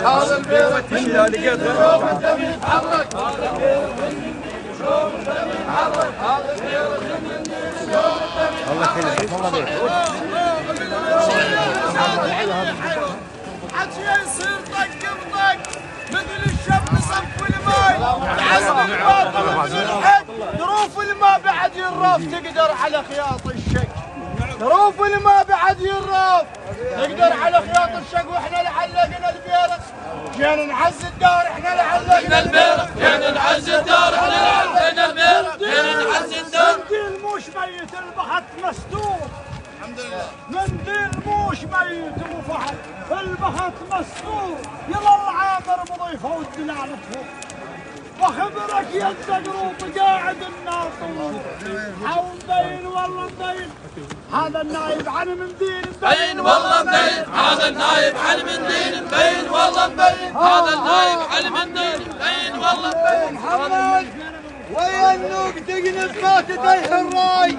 هذا البيرق اشياء لقيتها شوف الدم يتحرك هذا البيرق شوف الدم يتحرك هذا البيرق الله يخليك والله حكي يصير طق بطق مثل الشب صف الماي ظروف الماء بعد يرف تقدر على خياط الشق ظروف الماء بعد يرف نقدر على خياط الشق واحنا اللي علقنا البيرق جينا نعز الدار احنا اللي علقنا البيرق جينا نعز الدار احنا اللي علقنا البيرق جينا نعز الدار منديل موش ميت البخت مستور الحمد لله منديل موش ميت ابو فهد البخت مستور يلا العامر مضيفه والدلال فوق وخبرك يا الزقروط قاعد الناطور او مبين والله مبين هذا النايب عن منديل مبين والله مبين هذا النايب عن منديل مبين والله مبين هذا النايب عن منديل مبين والله مبين محمد ويا النوق تقنف ما تديه الراي